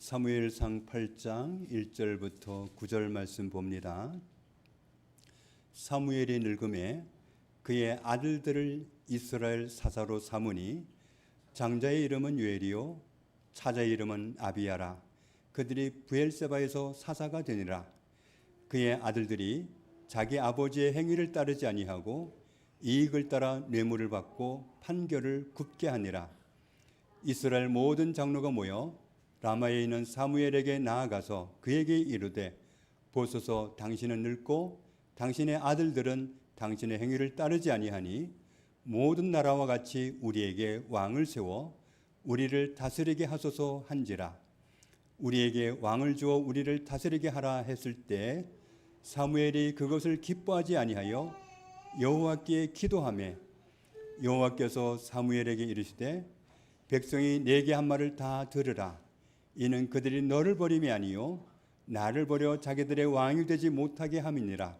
사무엘상 8장 1절부터 9절 말씀 봅니다. 사무엘이 늙음에 그의 아들들을 이스라엘 사사로 삼으니 장자의 이름은 요엘이요 차자의 이름은 아비야라. 그들이 브엘세바에서 사사가 되니라. 그의 아들들이 자기 아버지의 행위를 따르지 아니하고 이익을 따라 뇌물을 받고 판결을 굽게 하니라. 이스라엘 모든 장로가 모여 라마에 있는 사무엘에게 나아가서 그에게 이르되 보소서 당신은 늙고 당신의 아들들은 당신의 행위를 따르지 아니하니 모든 나라와 같이 우리에게 왕을 세워 우리를 다스리게 하소서 한지라. 우리에게 왕을 주어 우리를 다스리게 하라 했을 때 사무엘이 그것을 기뻐하지 아니하여 여호와께 기도하매 여호와께서 사무엘에게 이르시되 백성이 내게 한 말을 다 들으라. 이는 그들이 너를 버림이 아니요 나를 버려 자기들의 왕이 되지 못하게 함이니라.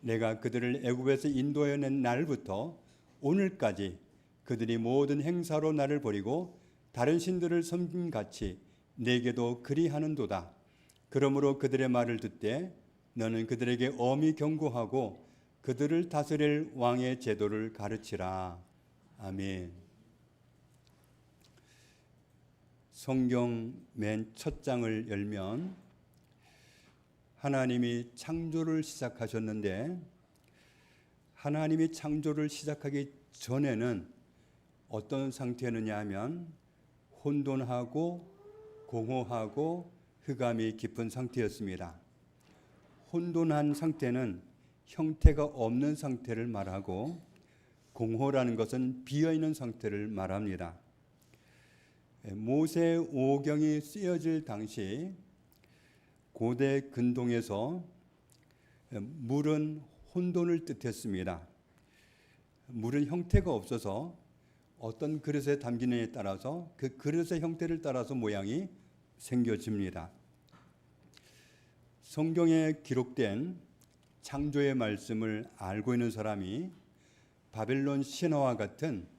내가 그들을 애굽에서 인도하여 낸 날부터 오늘까지 그들이 모든 행사로 나를 버리고 다른 신들을 섬긴 같이 내게도 그리하는도다. 그러므로 그들의 말을 듣되 너는 그들에게 엄히 경고하고 그들을 다스릴 왕의 제도를 가르치라. 아멘. 성경 맨 첫 장을 열면 하나님이 창조를 시작하셨는데 하나님이 창조를 시작하기 전에는 어떤 상태였느냐 하면 혼돈하고 공허하고 흑암이 깊은 상태였습니다. 혼돈한 상태는 형태가 없는 상태를 말하고 공허라는 것은 비어있는 상태를 말합니다. 모세 오경이 쓰여질 당시 고대 근동에서 물은 혼돈을 뜻했습니다. 물은 형태가 없어서 어떤 그릇에 담기느냐에 따라서 그 그릇의 형태를 따라서 모양이 생겨집니다. 성경에 기록된 창조의 말씀을 알고 있는 사람이 바벨론 신화와 같은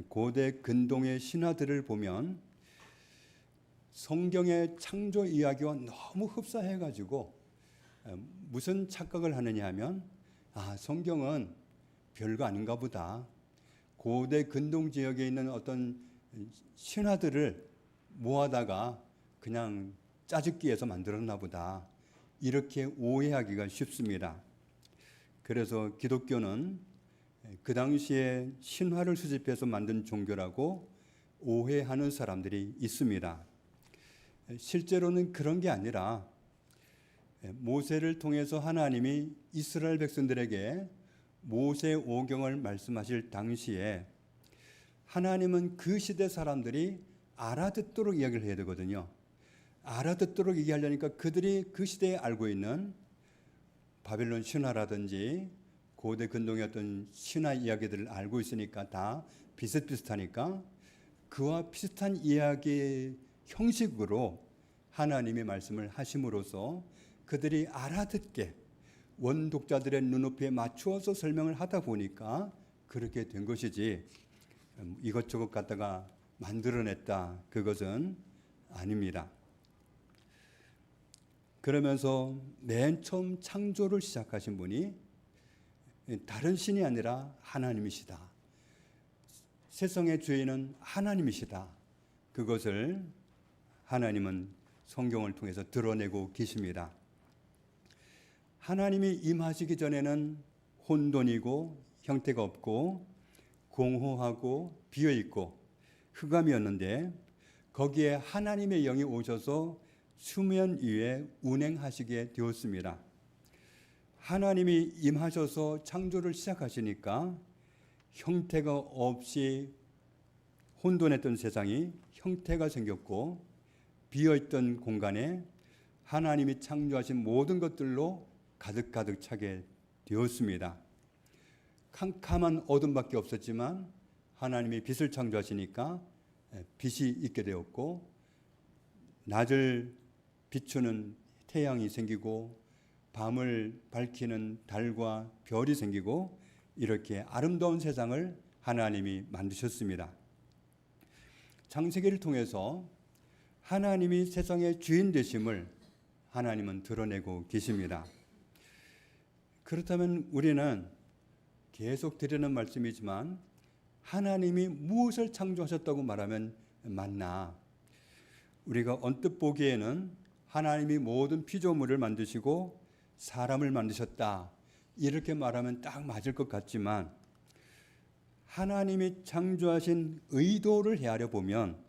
고대 근동의 신화들을 보면 성경의 창조 이야기와 너무 흡사해가지고 무슨 착각을 하느냐 하면 성경은 별거 아닌가 보다. 고대 근동 지역에 있는 어떤 신화들을 모아다가 그냥 짜집기해서 만들었나 보다. 이렇게 오해하기가 쉽습니다. 그래서 기독교는 그 당시에 신화를 수집해서 만든 종교라고 오해하는 사람들이 있습니다. 실제로는 그런 게 아니라 모세를 통해서 하나님이 이스라엘 백성들에게 모세 오경을 말씀하실 당시에 하나님은 그 시대 사람들이 알아듣도록 이야기를 해야 되거든요. 알아듣도록 얘기하려니까 그들이 그 시대에 알고 있는 바벨론 신화라든지 고대 근동의 어떤 신화 이야기들을 알고 있으니까 다 비슷비슷하니까 그와 비슷한 이야기 형식으로 하나님의 말씀을 하심으로써 그들이 알아듣게 원독자들의 눈높이에 맞추어서 설명을 하다 보니까 그렇게 된 것이지 이것저것 갖다가 만들어냈다. 그것은 아닙니다. 그러면서 맨 처음 창조를 시작하신 분이 다른 신이 아니라 하나님이시다. 세상의 주인은 하나님이시다. 그것을 하나님은 성경을 통해서 드러내고 계십니다. 하나님이 임하시기 전에는 혼돈이고 형태가 없고 공허하고 비어있고 흑암이었는데 거기에 하나님의 영이 오셔서 수면 위에 운행하시게 되었습니다. 하나님이 임하셔서 창조를 시작하시니까 형태가 없이 혼돈했던 세상이 형태가 생겼고 비어있던 공간에 하나님이 창조하신 모든 것들로 가득가득 차게 되었습니다. 캄캄한 어둠밖에 없었지만 하나님이 빛을 창조하시니까 빛이 있게 되었고 낮을 비추는 태양이 생기고 밤을 밝히는 달과 별이 생기고 이렇게 아름다운 세상을 하나님이 만드셨습니다. 창세기를 통해서 하나님이 세상의 주인 되심을 하나님은 드러내고 계십니다. 그렇다면 우리는 계속 드리는 말씀이지만 하나님이 무엇을 창조하셨다고 말하면 맞나? 우리가 언뜻 보기에는 하나님이 모든 피조물을 만드시고 사람을 만드셨다 이렇게 말하면 딱 맞을 것 같지만 하나님이 창조하신 의도를 헤아려 보면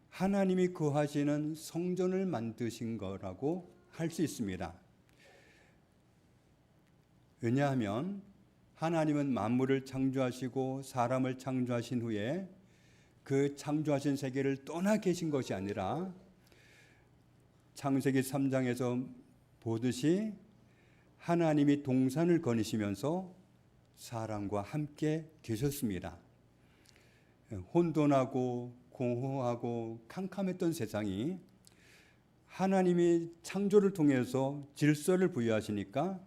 하나님이 거하시는 성전을 만드신 거라고 할 수 있습니다. 왜냐하면 하나님은 만물을 창조하시고 사람을 창조하신 후에 그 창조하신 세계를 떠나 계신 것이 아니라 창세기 3장에서 보듯이 하나님이 동산을 거니시면서 사람과 함께 계셨습니다. 혼돈하고 공허하고 캄캄했던 세상이 하나님이 창조를 통해서 질서를 부여하시니까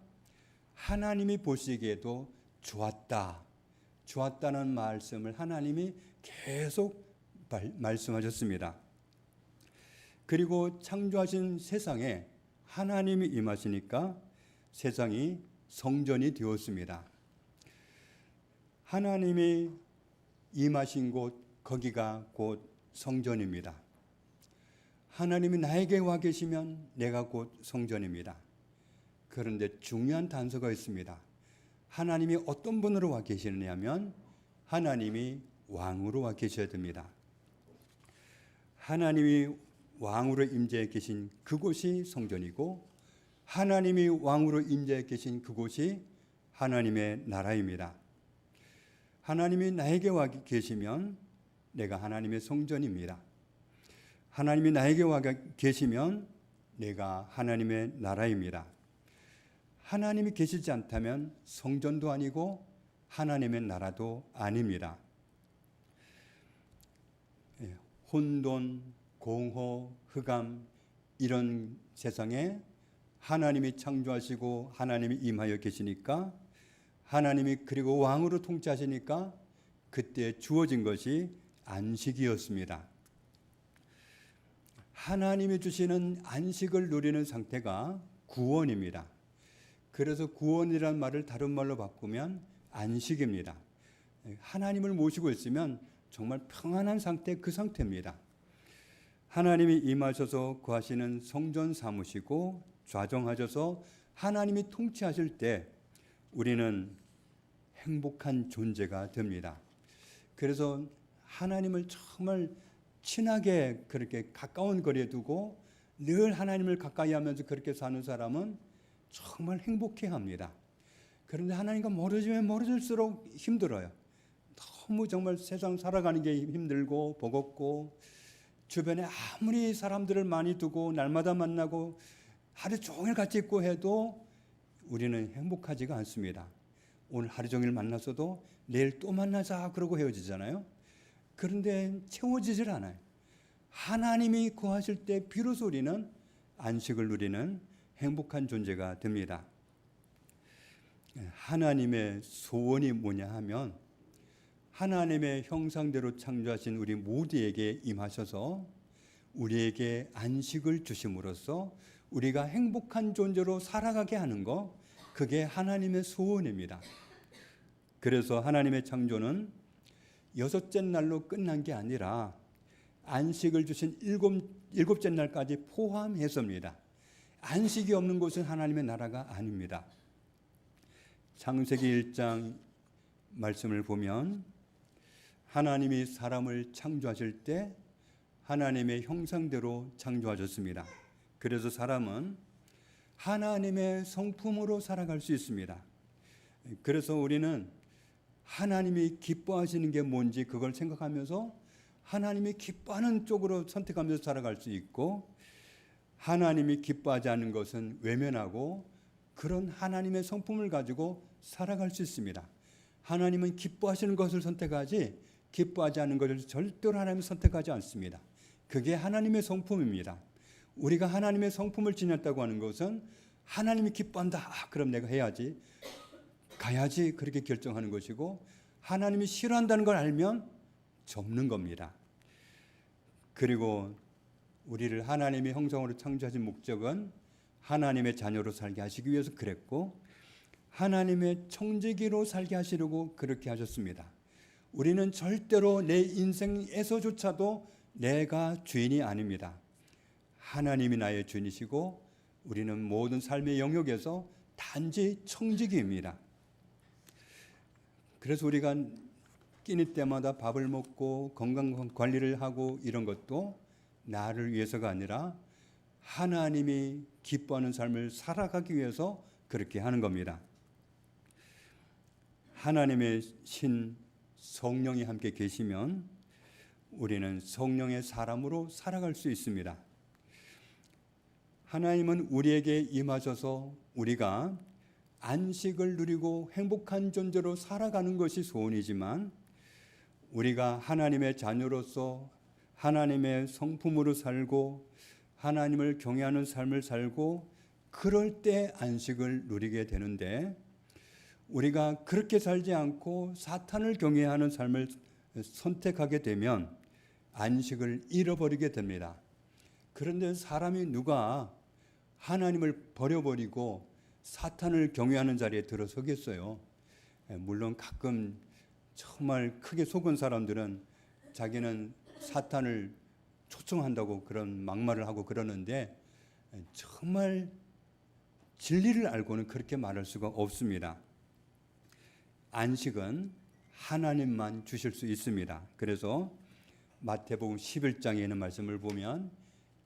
하나님이 보시기에도 좋았다는 말씀을 하나님이 계속 말씀하셨습니다. 그리고 창조하신 세상에 하나님이 임하시니까 세상이 성전이 되었습니다. 하나님이 임하신 곳 거기가 곧 성전입니다. 하나님이 나에게 와 계시면 내가 곧 성전입니다. 그런데 중요한 단서가 있습니다. 하나님이 어떤 분으로 와 계시느냐면 하나님이 왕으로 와 계셔야 됩니다. 하나님이 왕으로 임재해 계신 그곳이 성전이고 하나님이 왕으로 임재해 계신 그곳이 하나님의 나라입니다. 하나님이 나에게 와 계시면 내가 하나님의 성전입니다. 하나님이 나에게 와 계시면 내가 하나님의 나라입니다. 하나님이 계시지 않다면 성전도 아니고 하나님의 나라도 아닙니다. 혼돈, 공허, 흑암 이런 세상에 하나님이 창조하시고 하나님이 임하여 계시니까 하나님이 그리고 왕으로 통치하시니까 그때 주어진 것이 안식이었습니다. 하나님이 주시는 안식을 누리는 상태가 구원입니다. 그래서 구원이라는 말을 다른 말로 바꾸면 안식입니다. 하나님을 모시고 있으면 정말 평안한 상태, 그 상태입니다. 하나님이 임하셔서 거하시는 성전 삼으시고 좌정하셔서 하나님이 통치하실 때 우리는 행복한 존재가 됩니다. 그래서 하나님을 정말 친하게 그렇게 가까운 거리에 두고 늘 하나님을 가까이 하면서 그렇게 사는 사람은 정말 행복해합니다. 그런데 하나님과 멀어지면 멀어질수록 힘들어요. 너무 정말 세상 살아가는 게 힘들고 버겁고 주변에 아무리 사람들을 많이 두고 날마다 만나고 하루 종일 같이 있고 해도 우리는 행복하지가 않습니다. 오늘 하루 종일 만났어도 내일 또 만나자 그러고 헤어지잖아요. 그런데 채워지질 않아요. 하나님이 거하실 때 비로소 우리는 안식을 누리는 행복한 존재가 됩니다. 하나님의 소원이 뭐냐 하면 하나님의 형상대로 창조하신 우리 모두에게 임하셔서 우리에게 안식을 주심으로써 우리가 행복한 존재로 살아가게 하는 것, 그게 하나님의 소원입니다. 그래서 하나님의 창조는 여섯째 날로 끝난 게 아니라 안식을 주신 일곱째 날까지 포함해서입니다. 안식이 없는 곳은 하나님의 나라가 아닙니다. 창세기 1장 말씀을 보면 하나님이 사람을 창조하실 때 하나님의 형상대로 창조하셨습니다. 그래서 사람은 하나님의 성품으로 살아갈 수 있습니다. 그래서 우리는 하나님이 기뻐하시는 게 뭔지 그걸 생각하면서 하나님이 기뻐하는 쪽으로 선택하면서 살아갈 수 있고, 하나님이 기뻐하지 않는 것은 외면하고 그런 하나님의 성품을 가지고 살아갈 수 있습니다. 하나님은 기뻐하시는 것을 선택하지 기뻐하지 않는 것을 절대로 하나님은 선택하지 않습니다. 그게 하나님의 성품입니다. 우리가 하나님의 성품을 지녔다고 하는 것은 하나님이 기뻐한다. 그럼 내가 해야지, 가야지, 그렇게 결정하는 것이고, 하나님이 싫어한다는 걸 알면 접는 겁니다. 그리고 우리를 하나님의 형상으로 창조하신 목적은 하나님의 자녀로 살게 하시기 위해서 그랬고, 하나님의 청지기로 살게 하시려고 그렇게 하셨습니다. 우리는 절대로 내 인생에서조차도 내가 주인이 아닙니다. 하나님이 나의 주인이시고 우리는 모든 삶의 영역에서 단지 청지기입니다. 그래서 우리가 끼니 때마다 밥을 먹고 건강 관리를 하고 이런 것도 나를 위해서가 아니라 하나님이 기뻐하는 삶을 살아가기 위해서 그렇게 하는 겁니다. 하나님의 신 성령이 함께 계시면 우리는 성령의 사람으로 살아갈 수 있습니다. 하나님은 우리에게 임하셔서 우리가 안식을 누리고 행복한 존재로 살아가는 것이 소원이지만, 우리가 하나님의 자녀로서 하나님의 성품으로 살고 하나님을 경외하는 삶을 살고 그럴 때 안식을 누리게 되는데, 우리가 그렇게 살지 않고 사탄을 경외하는 삶을 선택하게 되면 안식을 잃어버리게 됩니다. 그런데 사람이 누가 하나님을 버려버리고 사탄을 경외하는 자리에 들어서겠어요? 물론 가끔 정말 크게 속은 사람들은 자기는 사탄을 초청한다고 그런 막말을 하고 그러는데, 정말 진리를 알고는 그렇게 말할 수가 없습니다. 안식은 하나님만 주실 수 있습니다. 그래서 마태복음 11장에 있는 말씀을 보면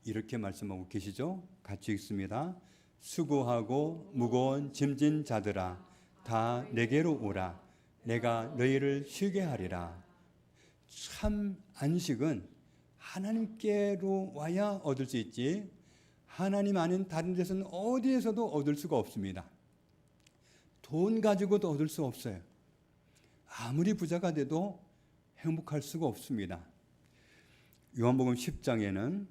이렇게 말씀하고 계시죠? 같이 읽습니다. 수고하고 무거운 짐진 자들아 다 내게로 오라. 내가 너희를 쉬게 하리라. 참 안식은 하나님께로 와야 얻을 수 있지, 하나님 아닌 다른 데서는 어디에서도 얻을 수가 없습니다. 돈 가지고도 얻을 수 없어요. 아무리 부자가 돼도 행복할 수가 없습니다. 요한복음 10장에는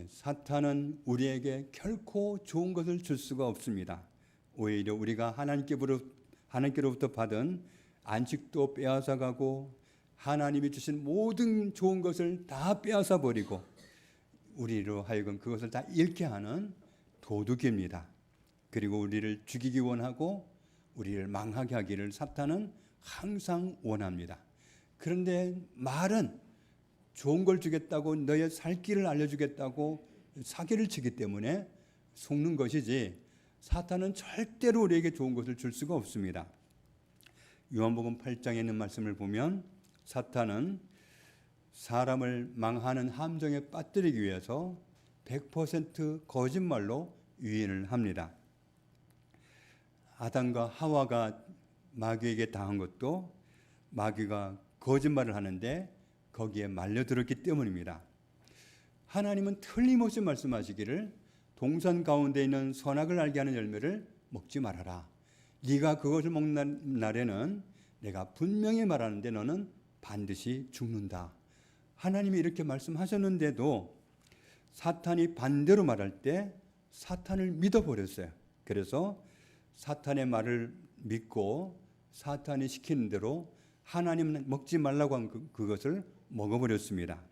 사탄은 우리에게 결코 좋은 것을 줄 수가 없습니다. 오히려 우리가 하나님께로부터 받은 안식도 빼앗아 가고 하나님이 주신 모든 좋은 것을 다 빼앗아 버리고 우리로 하여금 그것을 다 잃게 하는 도둑입니다. 그리고 우리를 죽이기 원하고 우리를 망하게 하기를 사탄은 항상 원합니다. 그런데 말은 좋은 걸 주겠다고, 너의 살 길을 알려주겠다고 사기를 치기 때문에 속는 것이지, 사탄은 절대로 우리에게 좋은 것을 줄 수가 없습니다. 요한복음 8장에 있는 말씀을 보면 사탄은 사람을 망하는 함정에 빠뜨리기 위해서 100% 거짓말로 유인을 합니다. 아담과 하와가 마귀에게 당한 것도 마귀가 거짓말을 하는데 거기에 말려들었기 때문입니다. 하나님은 틀림없이 말씀하시기를 동산 가운데 있는 선악을 알게 하는 열매를 먹지 말아라. 네가 그것을 먹는 날에는 내가 분명히 말하는데 너는 반드시 죽는다. 하나님이 이렇게 말씀하셨는데도 사탄이 반대로 말할 때 사탄을 믿어버렸어요. 그래서 사탄의 말을 믿고 사탄이 시키는 대로 하나님은 먹지 말라고 한 그것을 먹어버렸습니다.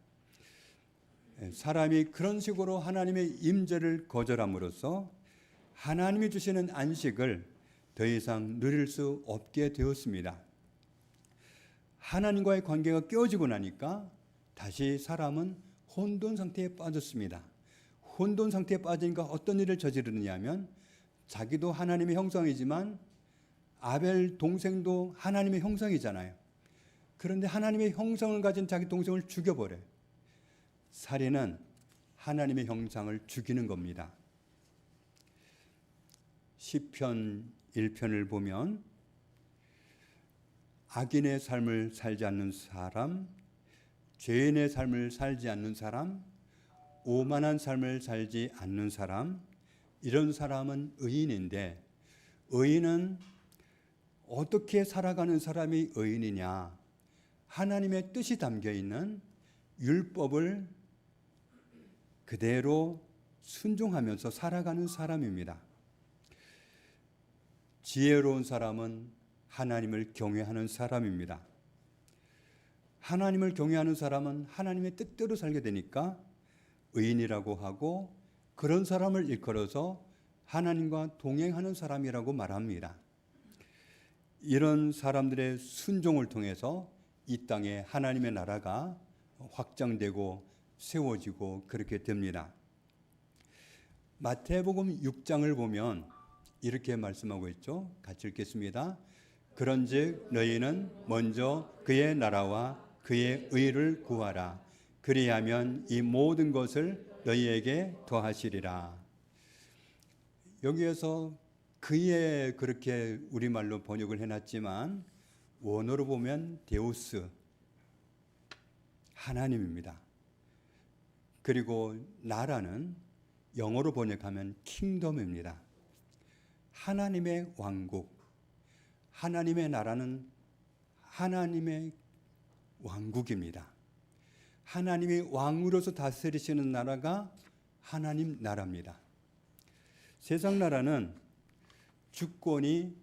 사람이 그런 식으로 하나님의 임재를 거절함으로써 하나님이 주시는 안식을 더 이상 누릴 수 없게 되었습니다. 하나님과의 관계가 깨어지고 나니까 다시 사람은 혼돈 상태에 빠졌습니다. 혼돈 상태에 빠지니까 어떤 일을 저지르느냐 하면, 자기도 하나님의 형상이지만 아벨 동생도 하나님의 형상이잖아요. 그런데 하나님의 형상을 가진 자기 동생을 죽여버려요. 살인은 하나님의 형상을 죽이는 겁니다. 시편 1편을 보면 악인의 삶을 살지 않는 사람, 죄인의 삶을 살지 않는 사람, 오만한 삶을 살지 않는 사람, 이런 사람은 의인인데, 의인은 어떻게 살아가는 사람이 의인이냐? 하나님의 뜻이 담겨있는 율법을 그대로 순종하면서 살아가는 사람입니다. 지혜로운 사람은 하나님을 경외하는 사람입니다. 하나님을 경외하는 사람은 하나님의 뜻대로 살게 되니까 의인이라고 하고 그런 사람을 일컬어서 하나님과 동행하는 사람이라고 말합니다. 이런 사람들의 순종을 통해서 이 땅에 하나님의 나라가 확장되고 세워지고 그렇게 됩니다. 마태복음 6장을 보면 이렇게 말씀하고 있죠. 같이 읽겠습니다. 그런즉 너희는 먼저 그의 나라와 그의 의를 구하라. 그리하면 이 모든 것을 너희에게 더하시리라. 여기에서 그의 그렇게 우리말로 번역을 해놨지만 원어로 보면 데우스, 하나님입니다. 그리고 나라는 영어로 번역하면 킹덤입니다. 하나님의 왕국, 하나님의 나라는 하나님의 왕국입니다. 하나님이 왕으로서 다스리시는 나라가 하나님 나라입니다. 세상 나라는 주권이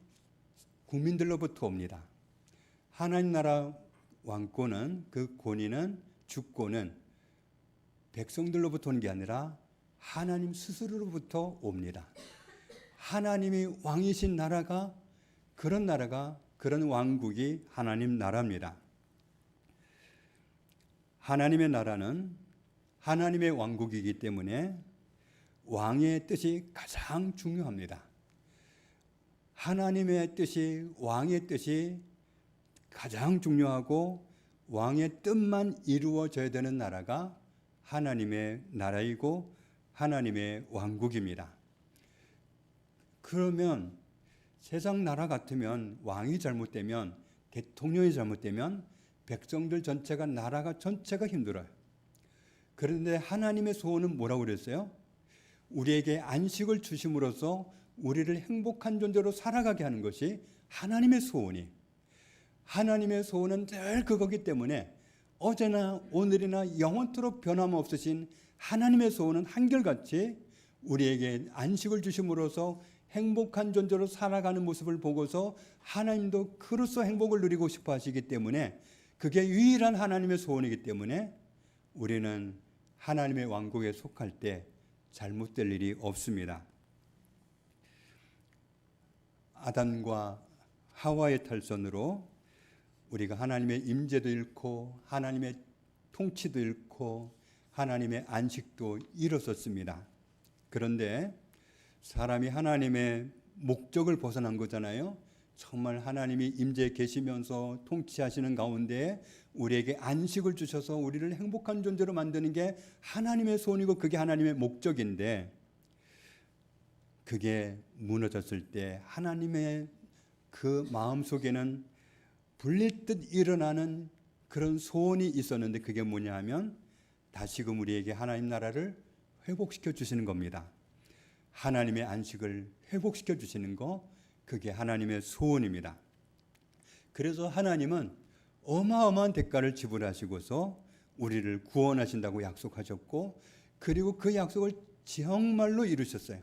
국민들로부터 옵니다. 하나님 나라 왕권은, 그 권위는, 주권은 백성들로부터 오는 게 아니라 하나님 스스로로부터 옵니다. 하나님이 왕이신 나라가, 그런 왕국이 하나님 나라입니다. 하나님의 나라는 하나님의 왕국이기 때문에 왕의 뜻이 가장 중요합니다. 하나님의 뜻이, 왕의 뜻이 가장 중요하고 왕의 뜻만 이루어져야 되는 나라가 하나님의 나라이고 하나님의 왕국입니다. 그러면 세상 나라 같으면 왕이 잘못되면, 대통령이 잘못되면 백성들 전체가, 나라가 전체가 힘들어요. 그런데 하나님의 소원은 뭐라고 그랬어요? 우리에게 안식을 주심으로써 우리를 행복한 존재로 살아가게 하는 것이 하나님의 소원이. 하나님의 소원은 늘 그거기 때문에 어제나 오늘이나 영원토록 변함없으신 하나님의 소원은 한결같이 우리에게 안식을 주심으로써 행복한 존재로 살아가는 모습을 보고서 하나님도 그로써 행복을 누리고 싶어 하시기 때문에, 그게 유일한 하나님의 소원이기 때문에 우리는 하나님의 왕국에 속할 때 잘못될 일이 없습니다. 아담과 하와의 탈선으로 우리가 하나님의 임재도 잃고 하나님의 통치도 잃고 하나님의 안식도 잃었었습니다. 그런데 사람이 하나님의 목적을 벗어난 거잖아요. 정말 하나님이 임재해 계시면서 통치하시는 가운데 우리에게 안식을 주셔서 우리를 행복한 존재로 만드는 게 하나님의 소원이고 그게 하나님의 목적인데, 그게 무너졌을 때 하나님의 그 마음속에는 불릴 듯 일어나는 그런 소원이 있었는데, 그게 뭐냐 하면 다시금 우리에게 하나님 나라를 회복시켜 주시는 겁니다. 하나님의 안식을 회복시켜 주시는 거, 그게 하나님의 소원입니다. 그래서 하나님은 어마어마한 대가를 지불하시고서 우리를 구원하신다고 약속하셨고, 그리고 그 약속을 정말로 이루셨어요.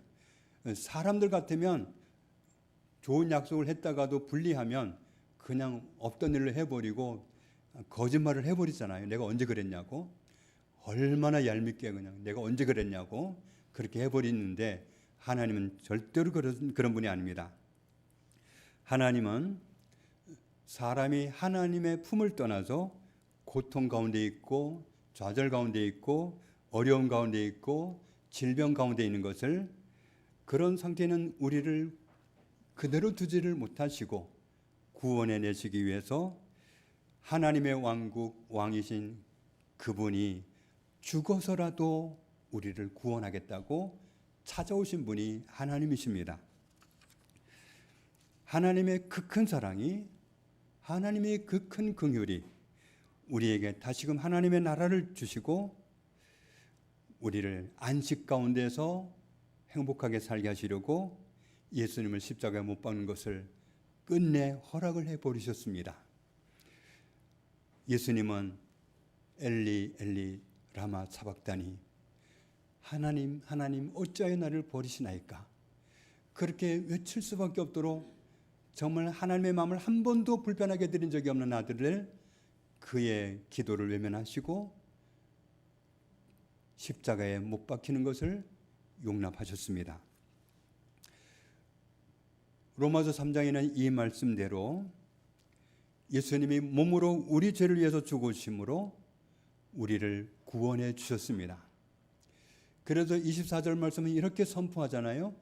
사람들 같으면 좋은 약속을 했다가도 불리하면 그냥 없던 일로 해버리고 거짓말을 해버리잖아요. 내가 언제 그랬냐고, 얼마나 얄밉게 그냥 내가 언제 그랬냐고 그렇게 해버리는데, 하나님은 절대로 그런 분이 아닙니다. 하나님은 사람이 하나님의 품을 떠나서 고통 가운데 있고 좌절 가운데 있고 어려움 가운데 있고 질병 가운데 있는 것을, 그런 상태는 우리를 그대로 두지를 못하시고 구원해 내시기 위해서 하나님의 왕국 왕이신 그분이 죽어서라도 우리를 구원하겠다고 찾아오신 분이 하나님이십니다. 하나님의 그 큰 사랑이, 하나님의 그 큰 긍휼이 우리에게 다시금 하나님의 나라를 주시고 우리를 안식 가운데서 행복하게 살게 하시려고 예수님을 십자가에 못 박는 것을 끝내 허락을 해버리셨습니다. 예수님은 엘리 엘리 라마 사박다니, 하나님 하나님 어찌하여 나를 버리시나이까, 그렇게 외칠 수밖에 없도록 정말 하나님의 마음을 한 번도 불편하게 드린 적이 없는 아들을, 그의 기도를 외면하시고 십자가에 못 박히는 것을 용납하셨습니다. 로마서 3장에는 이 말씀대로 예수님이 몸으로 우리 죄를 위해서 죽으심으로 우리를 구원해 주셨습니다. 그래서 24절 말씀은 이렇게 선포하잖아요.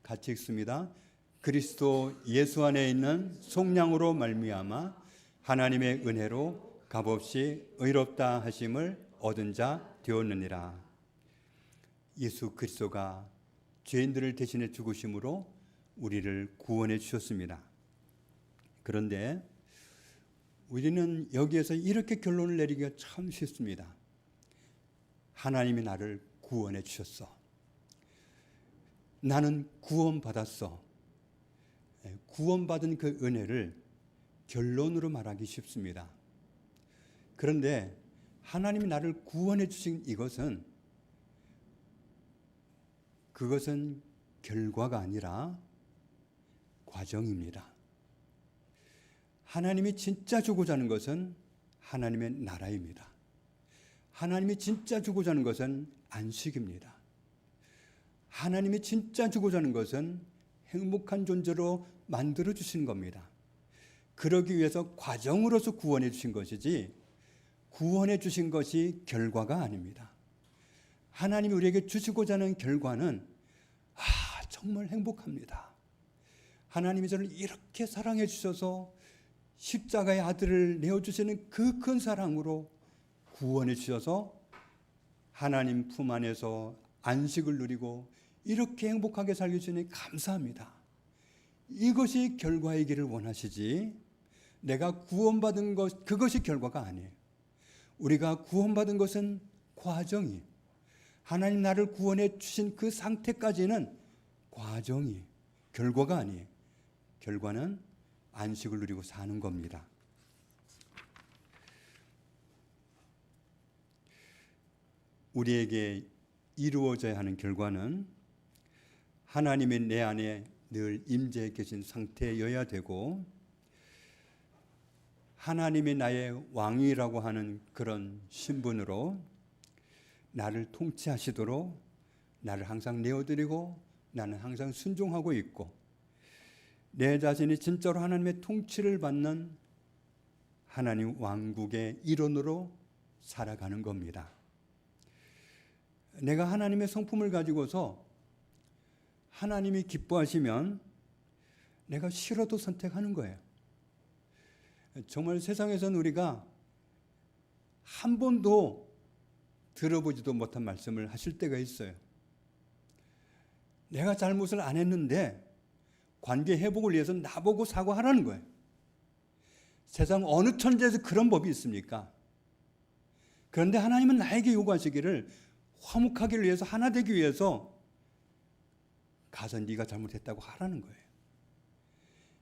같이 읽습니다. 그리스도 예수 안에 있는 속량으로 말미암아 하나님의 은혜로 값없이 의롭다 하심을 얻은 자 되었느니라. 예수 그리스도가 죄인들을 대신해 죽으심으로 우리를 구원해 주셨습니다. 그런데 우리는 여기에서 이렇게 결론을 내리기가 참 쉽습니다. 하나님이 나를 구원해 주셨어. 나는 구원받았어. 구원받은 그 은혜를 결론으로 말하기 쉽습니다. 그런데 하나님이 나를 구원해 주신 그것은 결과가 아니라 과정입니다. 하나님이 진짜 주고자 하는 것은 하나님의 나라입니다. 하나님이 진짜 주고자 하는 것은 안식입니다. 하나님이 진짜 주고자 하는 것은 행복한 존재로 만들어 주신 겁니다. 그러기 위해서 과정으로서 구원해 주신 것이지 구원해 주신 것이 결과가 아닙니다. 하나님이 우리에게 주시고자 하는 결과는 정말 행복합니다. 하나님이 저를 이렇게 사랑해 주셔서 십자가의 아들을 내어주시는 그 큰 사랑으로 구원해 주셔서 하나님 품 안에서 안식을 누리고 이렇게 행복하게 살게 주시니 감사합니다. 이것이 결과이기를 원하시지 내가 구원받은 것 그것이 결과가 아니에요. 우리가 구원받은 것은 과정이 하나님 나를 구원해 주신 그 상태까지는 과정이 결과가 아니에요. 결과는 안식을 누리고 사는 겁니다. 우리에게 이루어져야 하는 결과는 하나님이 내 안에 늘 임재해 계신 상태여야 되고 하나님이 나의 왕이라고 하는 그런 신분으로 나를 통치하시도록 나를 항상 내어드리고 나는 항상 순종하고 있고 내 자신이 진짜로 하나님의 통치를 받는 하나님 왕국의 일원으로 살아가는 겁니다. 내가 하나님의 성품을 가지고서 하나님이 기뻐하시면 내가 싫어도 선택하는 거예요. 정말 세상에서는 우리가 한 번도 들어보지도 못한 말씀을 하실 때가 있어요. 내가 잘못을 안 했는데 관계 회복을 위해서 나보고 사과하라는 거예요. 세상 어느 천지에서 그런 법이 있습니까? 그런데 하나님은 나에게 요구하시기를 화목하기를 위해서 하나 되기 위해서 가서 네가 잘못했다고 하라는 거예요.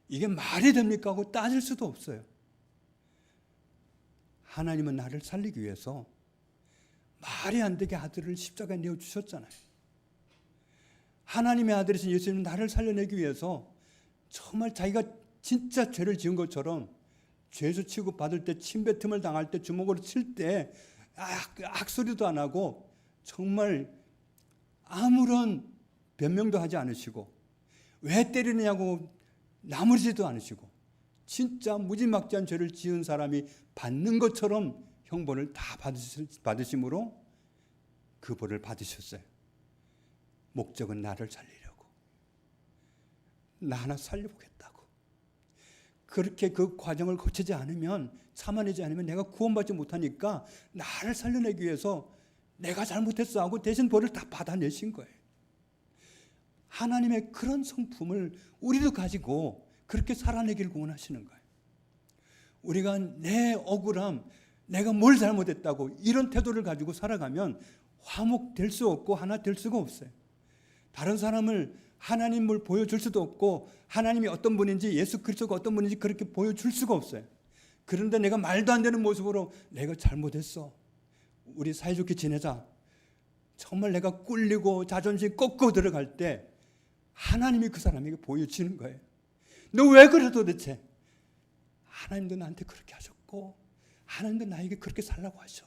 이게 말이 됩니까 하고 따질 수도 없어요. 하나님은 나를 살리기 위해서 말이 안 되게 아들을 십자가에 내어주셨잖아요. 하나님의 아들이신 예수님은 나를 살려내기 위해서 정말 자기가 진짜 죄를 지은 것처럼 죄수 취급받을 때 침뱉음을 당할 때 주먹으로 칠 때 악소리도 안 하고 정말 아무런 변명도 하지 않으시고 왜 때리느냐고 나무리지도 않으시고 진짜 무지막지한 죄를 지은 사람이 받는 것처럼 형벌을 다 받으심으로 그 벌을 받으셨어요. 목적은 나를 살리려고. 나 하나 살려보겠다고. 그렇게 그 과정을 거치지 않으면 참아내지 않으면 내가 구원받지 못하니까 나를 살려내기 위해서 내가 잘못했어 하고 대신 벌을 다 받아내신 거예요. 하나님의 그런 성품을 우리도 가지고 그렇게 살아내기를 원하시는 거예요. 우리가 내 억울함, 내가 뭘 잘못했다고 이런 태도를 가지고 살아가면 화목될 수 없고 하나 될 수가 없어요. 다른 사람을 하나님을 보여줄 수도 없고 하나님이 어떤 분인지 예수 그리스도가 어떤 분인지 그렇게 보여줄 수가 없어요. 그런데 내가 말도 안 되는 모습으로 내가 잘못했어. 우리 사이좋게 지내자. 정말 내가 꿀리고 자존심 꺾고 들어갈 때 하나님이 그 사람에게 보여주는 거예요. 너 왜 그래 도대체? 하나님도 나한테 그렇게 하셨고 하나님도 나에게 그렇게 살라고 하셔.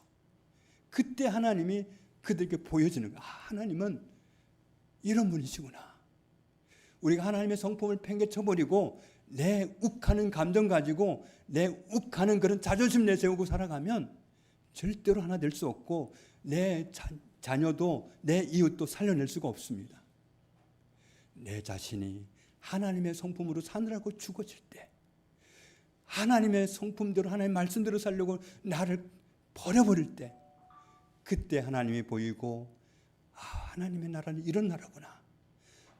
그때 하나님이 그들에게 보여지는 거예요. 하나님은 이런 분이시구나. 우리가 하나님의 성품을 팽개쳐버리고 내 욱하는 감정 가지고 내 욱하는 그런 자존심 내세우고 살아가면 절대로 하나 될 수 없고 내 자녀도 내 이웃도 살려낼 수가 없습니다. 내 자신이 하나님의 성품으로 사느라고 죽어질 때, 하나님의 성품대로 하나님의 말씀대로 살려고 나를 버려버릴 때, 그때 하나님이 보이고 하나님의 나라는 이런 나라구나.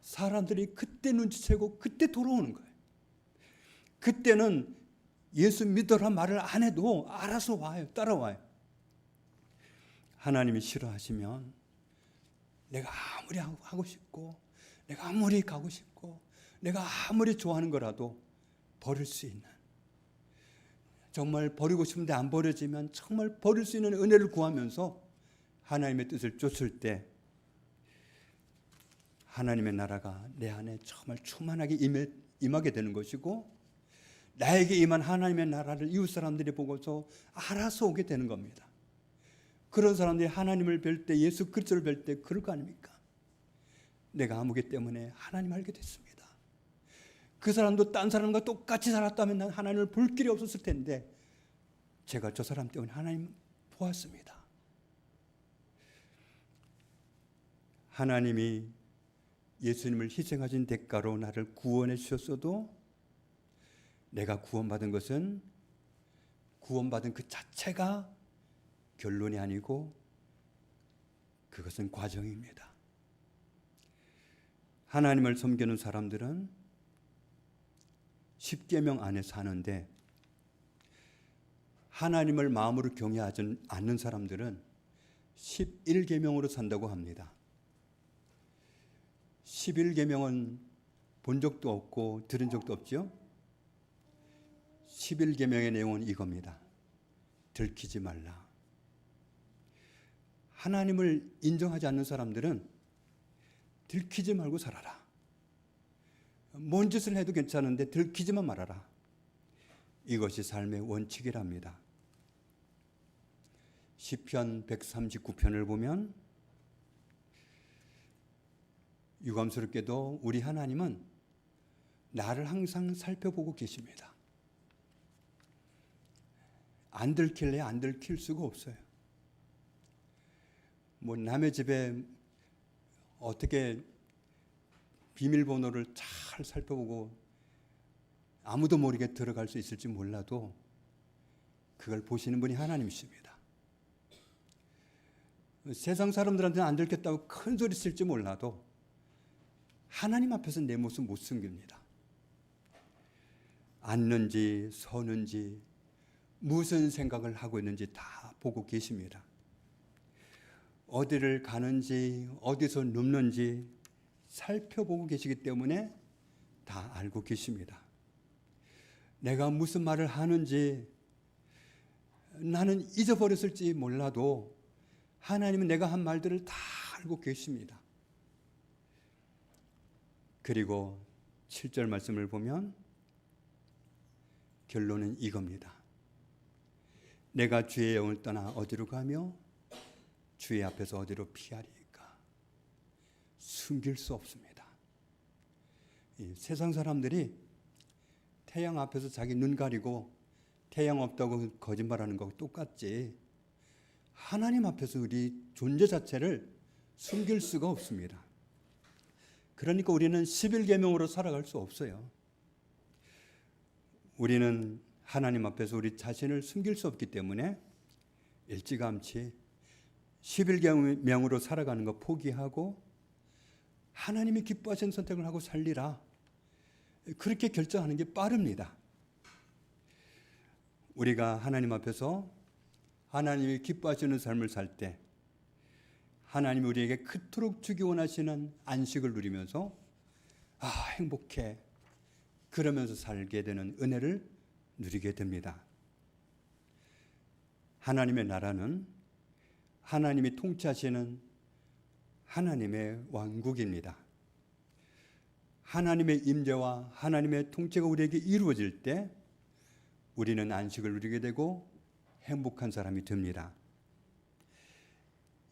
사람들이 그때 눈치채고 그때 돌아오는 거예요. 그때는 예수 믿으라 말을 안 해도 알아서 와요. 따라와요. 하나님이 싫어하시면 내가 아무리 하고 싶고 내가 아무리 가고 싶고 내가 아무리 좋아하는 거라도 버릴 수 있는, 정말 버리고 싶은데 안 버려지면 정말 버릴 수 있는 은혜를 구하면서 하나님의 뜻을 쫓을 때 하나님의 나라가 내 안에 정말 충만하게 임하게 되는 것이고, 나에게 임한 하나님의 나라를 이웃 사람들이 보고서 알아서 오게 되는 겁니다. 그런 사람들이 하나님을 뵐 때, 예수 그리스도를 뵐 때 그럴 거 아닙니까? 내가 아무개 때문에 하나님 알게 됐습니다. 그 사람도 딴 사람과 똑같이 살았다면 난 하나님을 볼 길이 없었을 텐데 제가 저 사람 때문에 하나님 보았습니다. 하나님이 예수님을 희생하신 대가로 나를 구원해 주셨어도 내가 구원받은 것은 구원받은 그 자체가 결론이 아니고 그것은 과정입니다. 하나님을 섬기는 사람들은 10계명 안에 사는데 하나님을 마음으로 경외하지 않는 사람들은 11계명으로 산다고 합니다. 11계명은 본 적도 없고 들은 적도 없죠. 11계명의 내용은 이겁니다. 들키지 말라. 하나님을 인정하지 않는 사람들은 들키지 말고 살아라. 뭔 짓을 해도 괜찮은데 들키지만 말아라. 이것이 삶의 원칙이랍니다. 시편 139편을 보면 유감스럽게도 우리 하나님은 나를 항상 살펴보고 계십니다. 안 들킬래 안 들킬 수가 없어요. 뭐 남의 집에 어떻게 비밀번호를 잘 살펴보고 아무도 모르게 들어갈 수 있을지 몰라도 그걸 보시는 분이 하나님이십니다. 세상 사람들한테는 안 들켰다고 큰 소리 칠지 몰라도 하나님 앞에서 내 모습 못 숨깁니다. 앉는지 서는지 무슨 생각을 하고 있는지 다 보고 계십니다. 어디를 가는지 어디서 눕는지 살펴보고 계시기 때문에 다 알고 계십니다. 내가 무슨 말을 하는지 나는 잊어버렸을지 몰라도 하나님은 내가 한 말들을 다 알고 계십니다. 그리고 7절 말씀을 보면 결론은 이겁니다. 내가 주의 영을 떠나 어디로 가며 주의 앞에서 어디로 피하리까? 숨길 수 없습니다. 이 세상 사람들이 태양 앞에서 자기 눈 가리고 태양 없다고 거짓말하는 거 똑같지, 하나님 앞에서 우리 존재 자체를 숨길 수가 없습니다. 그러니까 우리는 11계명으로 살아갈 수 없어요. 우리는 하나님 앞에서 우리 자신을 숨길 수 없기 때문에 일찌감치 11계명으로 살아가는 거 포기하고 하나님이 기뻐하시는 선택을 하고 살리라, 그렇게 결정하는 게 빠릅니다. 우리가 하나님 앞에서 하나님이 기뻐하시는 삶을 살 때 하나님이 우리에게 그토록 주기 원하시는 안식을 누리면서 행복해 그러면서 살게 되는 은혜를 누리게 됩니다. 하나님의 나라는 하나님이 통치하시는 하나님의 왕국입니다. 하나님의 임재와 하나님의 통치가 우리에게 이루어질 때 우리는 안식을 누리게 되고 행복한 사람이 됩니다.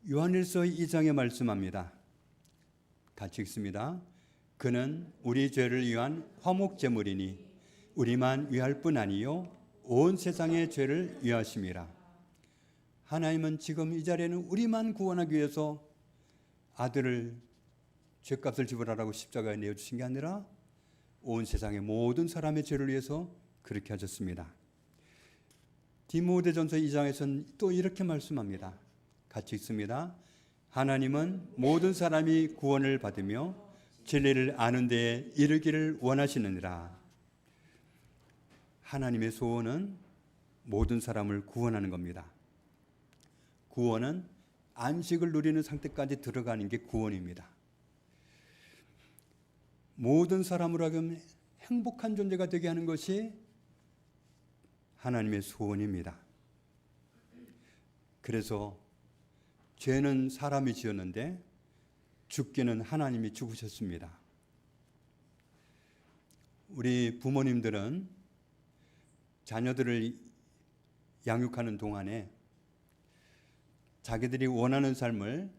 요한일서 2장에 말씀합니다. 같이 읽습니다. 그는 우리 죄를 위한 화목 제물이니 우리만 위할 뿐 아니요 온 세상의 죄를 위하심이라. 하나님은 지금 이 자리에는 우리만 구원하기 위해서 아들을 죄값을 지불하라고 십자가에 내어주신 게 아니라 온 세상의 모든 사람의 죄를 위해서 그렇게 하셨습니다. 디모데전서 2장에서는 또 이렇게 말씀합니다. 같이 읽습니다. 하나님은 모든 사람이 구원을 받으며 진리를 아는 데에 이르기를 원하시느니라. 하나님의 소원은 모든 사람을 구원하는 겁니다. 구원은 안식을 누리는 상태까지 들어가는 게 구원입니다. 모든 사람으로 하여금 행복한 존재가 되게 하는 것이 하나님의 소원입니다. 그래서 죄는 사람이 지었는데 죽기는 하나님이 죽으셨습니다. 우리 부모님들은 자녀들을 양육하는 동안에 자기들이 원하는 삶을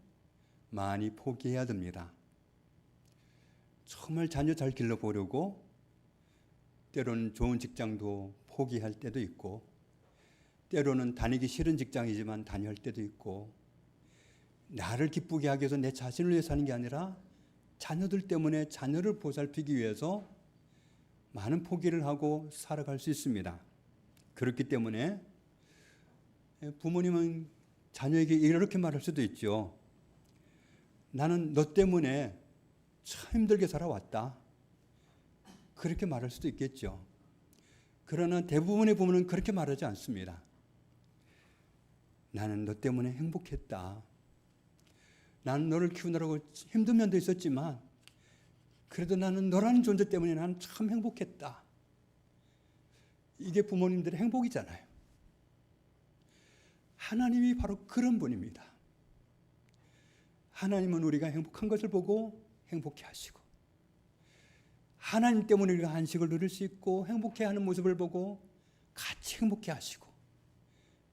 많이 포기해야 됩니다. 정말 자녀 잘 길러보려고 때로는 좋은 직장도 포기할 때도 있고, 때로는 다니기 싫은 직장이지만 다녀야 할 때도 있고, 나를 기쁘게 하기 위해서 내 자신을 위해 사는 게 아니라 자녀들 때문에 자녀를 보살피기 위해서 많은 포기를 하고 살아갈 수 있습니다. 그렇기 때문에 부모님은 자녀에게 이렇게 말할 수도 있죠. 나는 너 때문에 참 힘들게 살아왔다. 그렇게 말할 수도 있겠죠. 그러나 대부분의 부모는 그렇게 말하지 않습니다. 나는 너 때문에 행복했다. 나는 너를 키우느라고 힘든 면도 있었지만 그래도 나는 너라는 존재 때문에 나는 참 행복했다. 이게 부모님들의 행복이잖아요. 하나님이 바로 그런 분입니다. 하나님은 우리가 행복한 것을 보고 행복해 하시고, 하나님 때문에 우리가 안식을 누릴 수 있고 행복해하는 모습을 보고 같이 행복해 하시고,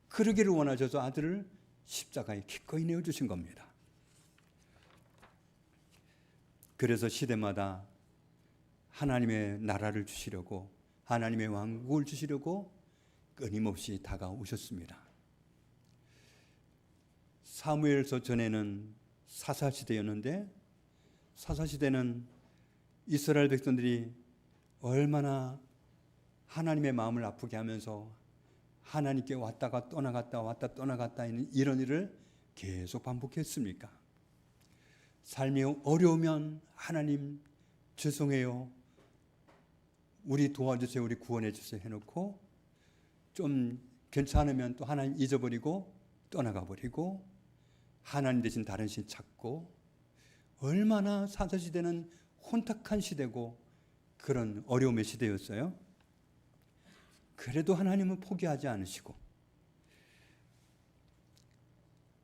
그러기를 원하셔서 아들을 십자가에 기꺼이 내어주신 겁니다. 그래서 시대마다 하나님의 나라를 주시려고, 하나님의 왕국을 주시려고 끊임없이 다가오셨습니다. 사무엘서 전에는 사사시대였는데, 사사시대는 이스라엘 백성들이 얼마나 하나님의 마음을 아프게 하면서 하나님께 왔다가 떠나갔다 왔다 떠나갔다 하는 이런 일을 계속 반복했습니까? 삶이 어려우면 하나님 죄송해요, 우리 도와주세요, 우리 구원해 주세요 해놓고 좀 괜찮으면 또 하나님 잊어버리고 떠나가 버리고 하나님 대신 다른 신 찾고, 얼마나 사사시대는 혼탁한 시대고 그런 어려움의 시대였어요. 그래도 하나님은 포기하지 않으시고,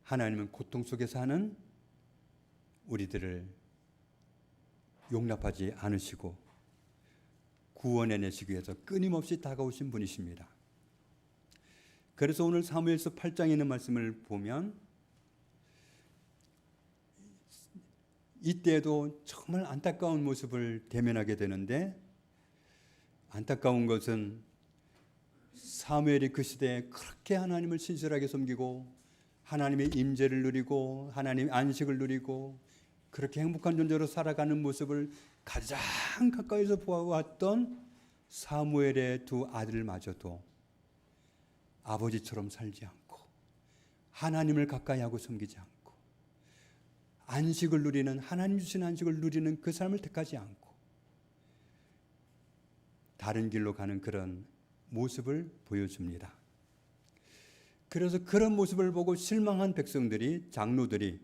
하나님은 고통 속에 사는 우리들을 용납하지 않으시고 구원해내시기 위해서 끊임없이 다가오신 분이십니다. 그래서 오늘 사무엘서 8장에 있는 말씀을 보면 이때에도 정말 안타까운 모습을 대면하게 되는데, 안타까운 것은 사무엘이 그 시대에 그렇게 하나님을 신실하게 섬기고 하나님의 임재를 누리고 하나님의 안식을 누리고 그렇게 행복한 존재로 살아가는 모습을 가장 가까이서 보아왔던 사무엘의 두 아들마저도 아버지처럼 살지 않고 하나님을 가까이 하고 섬기지 않고 안식을 누리는, 하나님 주신 안식을 누리는 그 삶을 택하지 않고 다른 길로 가는 그런 모습을 보여줍니다. 그래서 그런 모습을 보고 실망한 백성들이, 장로들이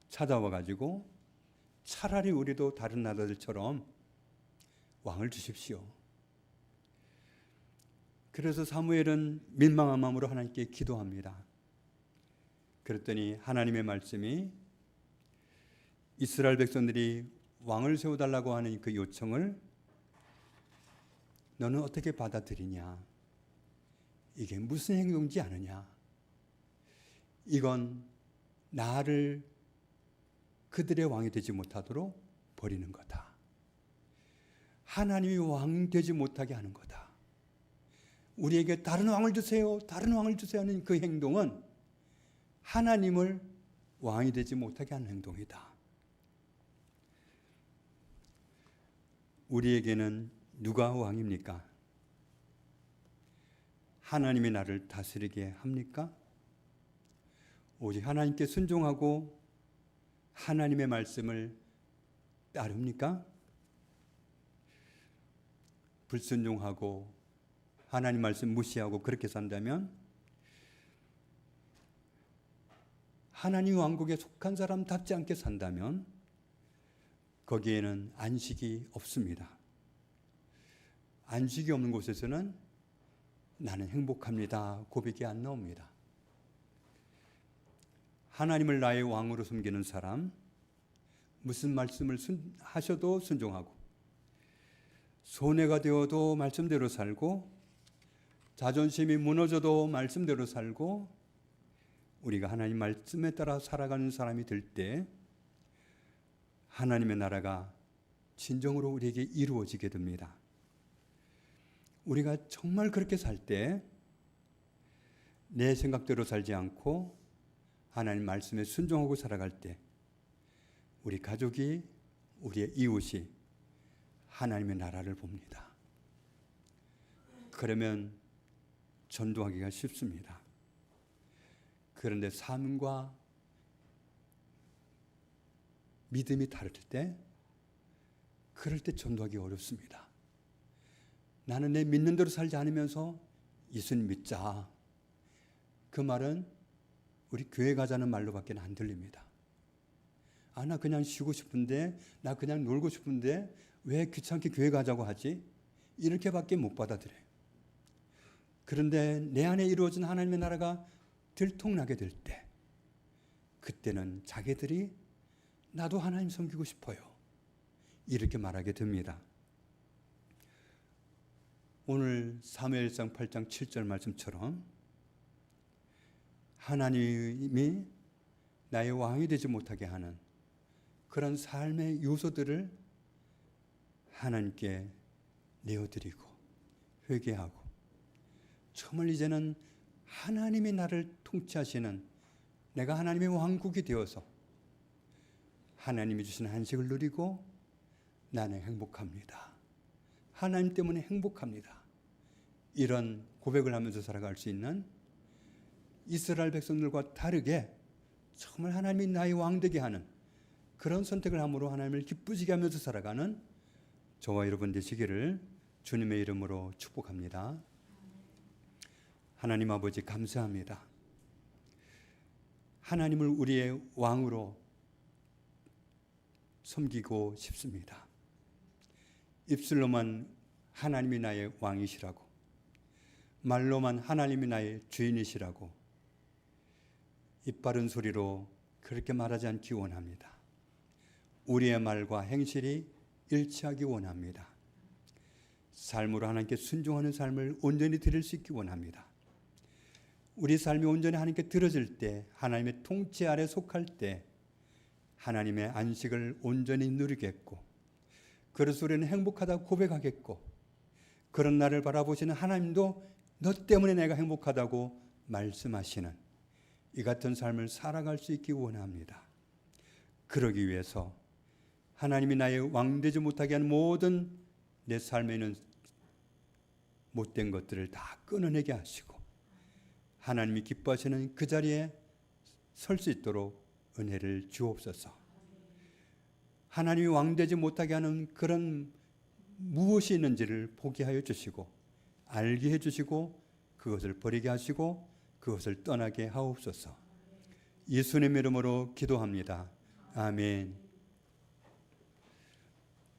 찾아와 가지고 차라리 우리도 다른 나라들처럼 왕을 주십시오. 그래서 사무엘은 민망한 마음으로 하나님께 기도합니다. 그랬더니 하나님의 말씀이 이스라엘 백성들이 왕을 세워달라고 하는 그 요청을 너는 어떻게 받아들이냐? 이게 무슨 행동인지 아느냐? 이건 나를 그들의 왕이 되지 못하도록 버리는 거다. 하나님이 왕 되지 못하게 하는 거다. 우리에게 다른 왕을 주세요, 다른 왕을 주세요 하는 그 행동은 하나님을 왕이 되지 못하게 하는 행동이다. 우리에게는 누가 왕입니까? 하나님이 나를 다스리게 합니까? 오직 하나님께 순종하고 하나님의 말씀을 따릅니까? 불순종하고 하나님 말씀 무시하고 그렇게 산다면 하나님 왕국에 속한 사람답지 않게 산다면 거기에는 안식이 없습니다. 안식이 없는 곳에서는 나는 행복합니다 고백이 안 나옵니다. 하나님을 나의 왕으로 섬기는 사람, 무슨 말씀을 하셔도 순종하고 손해가 되어도 말씀대로 살고 자존심이 무너져도 말씀대로 살고 우리가 하나님 말씀에 따라 살아가는 사람이 될 때 하나님의 나라가 진정으로 우리에게 이루어지게 됩니다. 우리가 정말 그렇게 살 때 내 생각대로 살지 않고 하나님 말씀에 순종하고 살아갈 때 우리 가족이, 우리의 이웃이 하나님의 나라를 봅니다. 그러면 전도하기가 쉽습니다. 그런데 삶과 믿음이 다를 때, 그럴 때 전도하기 어렵습니다. 나는 내 믿는 대로 살지 않으면서 예수님 믿자. 그 말은 우리 교회 가자는 말로밖에 안 들립니다. 아, 나 그냥 쉬고 싶은데, 나 그냥 놀고 싶은데 왜 귀찮게 교회 가자고 하지? 이렇게밖에 못 받아들여요. 그런데 내 안에 이루어진 하나님의 나라가 들통나게 될 때, 그때는 자기들이 나도 하나님 섬기고 싶어요, 이렇게 말하게 됩니다. 오늘 사무엘상 8장 7절 말씀처럼 하나님이 나의 왕이 되지 못하게 하는 그런 삶의 요소들을 하나님께 내어드리고 회개하고 정말 이제는 하나님이 나를 통치하시는, 내가 하나님의 왕국이 되어서 하나님이 주신 안식을 누리고 나는 행복합니다, 하나님 때문에 행복합니다, 이런 고백을 하면서 살아갈 수 있는 이스라엘 백성들과 다르게 정말 하나님이 나의 왕 되게 하는 그런 선택을 함으로 하나님을 기쁘시게 하면서 살아가는 저와 여러분 되시기를 주님의 이름으로 축복합니다. 하나님 아버지 감사합니다. 하나님을 우리의 왕으로 섬기고 싶습니다. 입술로만 하나님이 나의 왕이시라고, 말로만 하나님이 나의 주인이시라고, 입 바른 소리로 그렇게 말하지 않기 원합니다. 우리의 말과 행실이 일치하기 원합니다. 삶으로 하나님께 순종하는 삶을 온전히 드릴 수 있기 원합니다. 우리 삶이 온전히 하나님께 들어질 때, 하나님의 통치 아래 속할 때 하나님의 안식을 온전히 누리겠고, 그래서 우리는 행복하다고 고백하겠고, 그런 나를 바라보시는 하나님도 너 때문에 내가 행복하다고 말씀하시는 이 같은 삶을 살아갈 수 있기 원합니다. 그러기 위해서 하나님이 나의 왕 되지 못하게 하는 모든 내 삶에 있는 못된 것들을 다 끊어내게 하시고 하나님이 기뻐하시는 그 자리에 설 수 있도록 은혜를 주옵소서. 하나님이 왕 되지 못하게 하는 그런 무엇이 있는지를 보게 하여 주시고 알게 해주시고 그것을 버리게 하시고 그것을 떠나게 하옵소서. 예수님의 이름으로 기도합니다. 아멘.